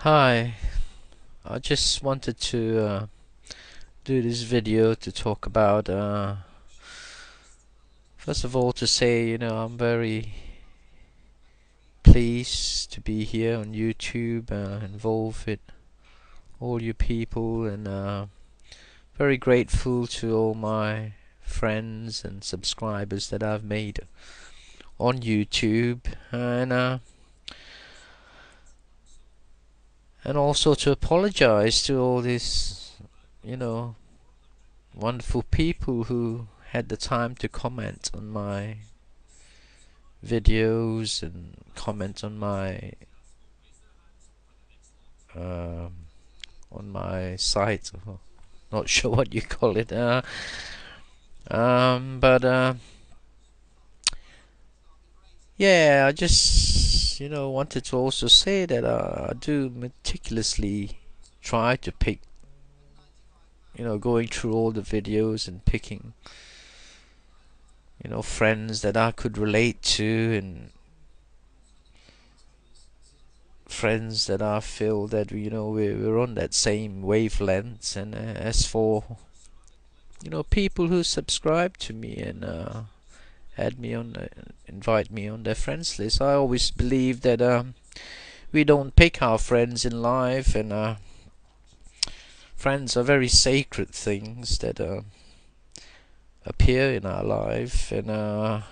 Hi, I just wanted to do this video to talk about, first of all, to say, I'm very pleased to be here on YouTube, involved with all you people, and very grateful to all my friends and subscribers that I've made on YouTube, and also to apologize to all these, you know, wonderful people who had the time to comment on my videos and comment um, on my site. Not sure what you call it. But yeah, I just wanted to also say that I do meticulously try to pick, going through all the videos and picking, friends that I could relate to and friends that I feel that we're on that same wavelength. And as for people who subscribe to me and add me on, invite me on their friends list, I always believe that we don't pick our friends in life, and friends are very sacred things that appear in our life, and I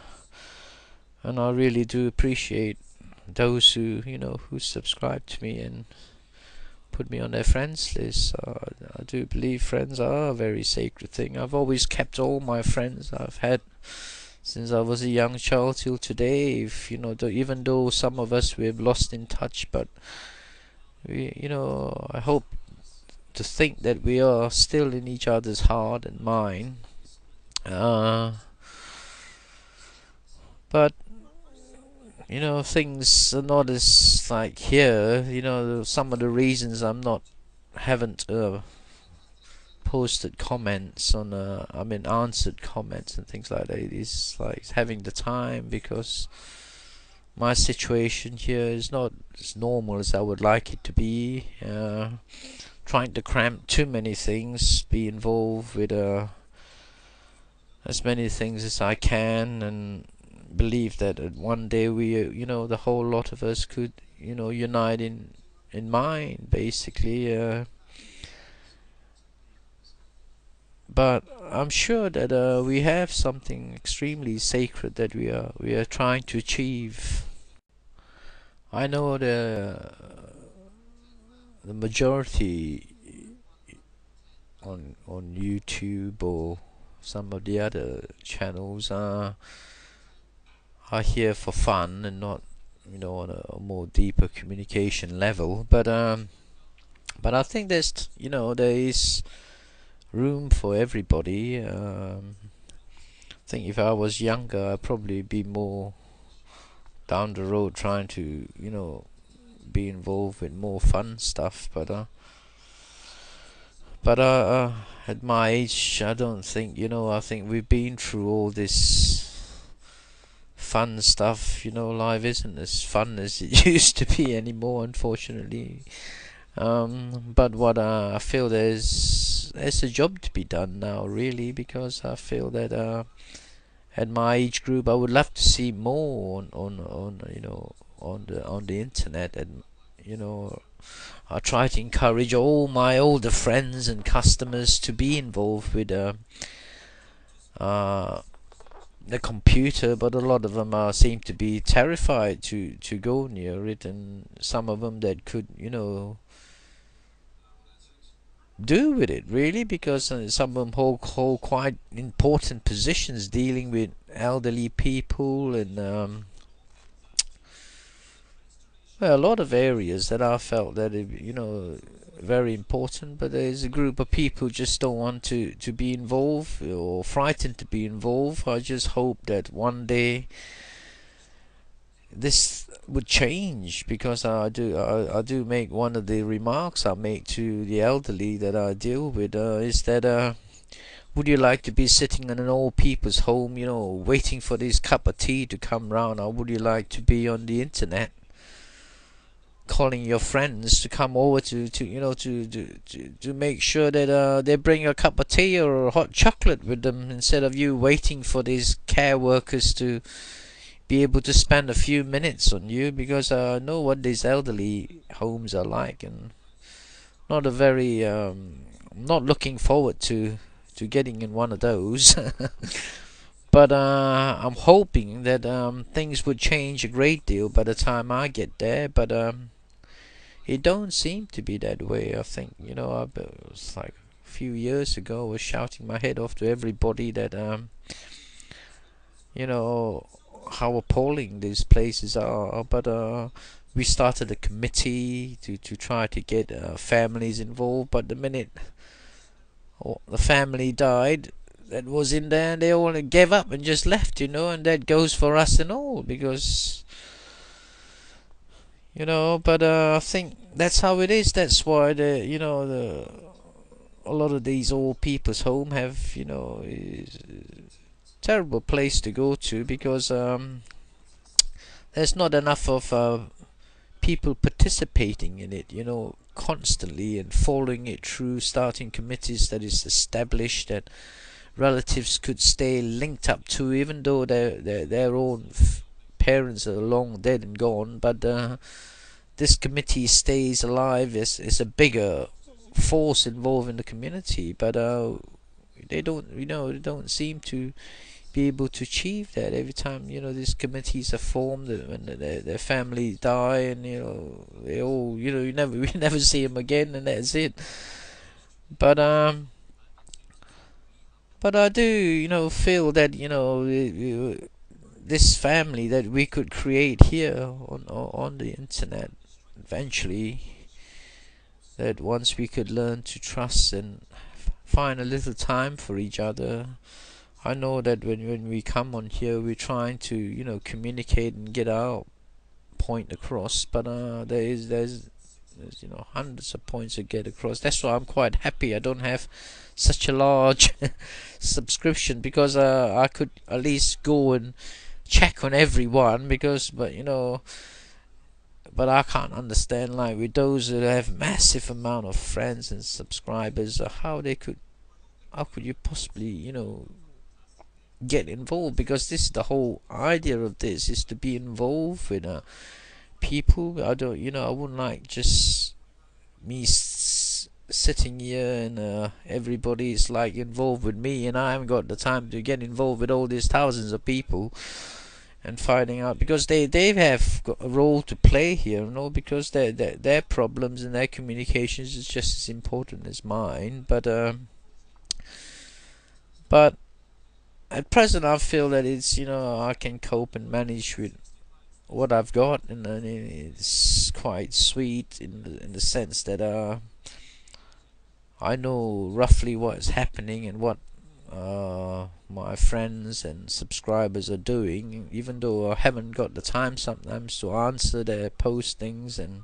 really do appreciate those who subscribe to me and put me on their friends list. I do believe friends are a very sacred thing. I've always kept all my friends I've had since I was a young child till today. If even though some of us we've lost in touch, but I hope to think that we are still in each other's heart and mind. But things are not as like here. Some of the reasons haven't posted comments on answered comments and things like that is like having the time, because my situation here is not as normal as I would like it to be. Trying to cram too many things, be involved with as many things as I can, and believe that one day we, the whole lot of us could, unite in mind, basically. But I'm sure that we have something extremely sacred that we are trying to achieve. I know the majority on YouTube or some of the other channels are here for fun and not on a more deeper communication level. But I think there is room for everybody. I think if I was younger, I'd probably be more down the road trying to be involved with more fun stuff. But at my age, I don't think I think we've been through all this fun stuff. Life isn't as fun as it used to be anymore, unfortunately. But what I feel there's a job to be done now, really, because I feel that at my age group, I would love to see more on the internet, and I try to encourage all my older friends and customers to be involved with uh, the computer, but a lot of them seem to be terrified to go near it, and some of them that could do with it, really, because some of them hold quite important positions dealing with elderly people, and well, a lot of areas that I felt that very important. But there's a group of people who just don't want to be involved, or frightened to be involved. I just hope that one day this would change, because I do make one of the remarks I make to the elderly that I deal with is that would you like to be sitting in an old people's home, waiting for this cup of tea to come round, or would you like to be on the internet calling your friends to come over to you know to make sure that they bring a cup of tea or a hot chocolate with them, instead of you waiting for these care workers to be able to spend a few minutes on you, because I know what these elderly homes are like, and not a very I'm not looking forward to getting in one of those. But I'm hoping that things would change a great deal by the time I get there. But it don't seem to be that way. I think, it was like a few years ago, I was shouting my head off to everybody that you know how appalling these places are. But we started a committee to try to get families involved. But the minute the family died that was in there, they all gave up and just left, and that goes for us and all, because but I think that's how it is. That's why the a lot of these old people's home have, is a terrible place to go to, because there's not enough of people participating in it, constantly, and following it through, starting committees that is established, that relatives could stay linked up to, even though their own parents are long dead and gone. But this committee stays alive as a bigger force involved in the community. But they don't seem to be able to achieve that. Every time these committees are formed, when their family die, and they all we never see them again, and that's it. But I do feel that this family that we could create here on the internet eventually, that once we could learn to trust and find a little time for each other. I know that when we come on here, we're trying to communicate and get our point across, but there's hundreds of points to get across. That's why I'm quite happy I don't have such a large subscription, because I could at least go and check on everyone, but I can't understand, like, with those that have massive amount of friends and subscribers, how could you possibly get involved, because this is the whole idea of this, is to be involved with people. I wouldn't like just me sitting here and everybody's like involved with me, and I haven't got the time to get involved with all these thousands of people and finding out, because they have got a role to play here, because their problems and their communications is just as important as mine. But at present I feel that it's I can cope and manage with what I've got, and it's quite sweet in the sense that I know roughly what is happening and what my friends and subscribers are doing, even though I haven't got the time sometimes to answer their postings and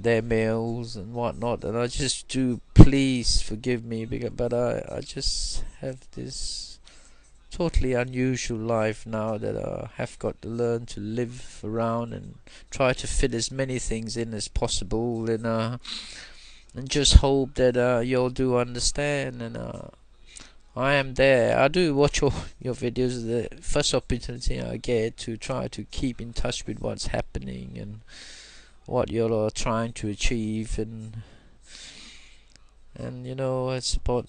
their mails and whatnot. And I just do, please forgive me, but I just have this totally unusual life now that I have got to learn to live around and try to fit as many things in as possible, and just hope that you'll do understand. And I am there. I do watch all your videos the first opportunity I get, to try to keep in touch with what's happening and what you're trying to achieve, and it's about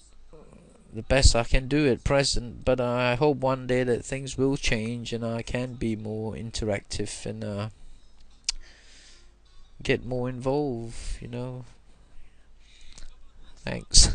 the best I can do at present. But I hope one day that things will change and I can be more interactive and get more involved. Thanks.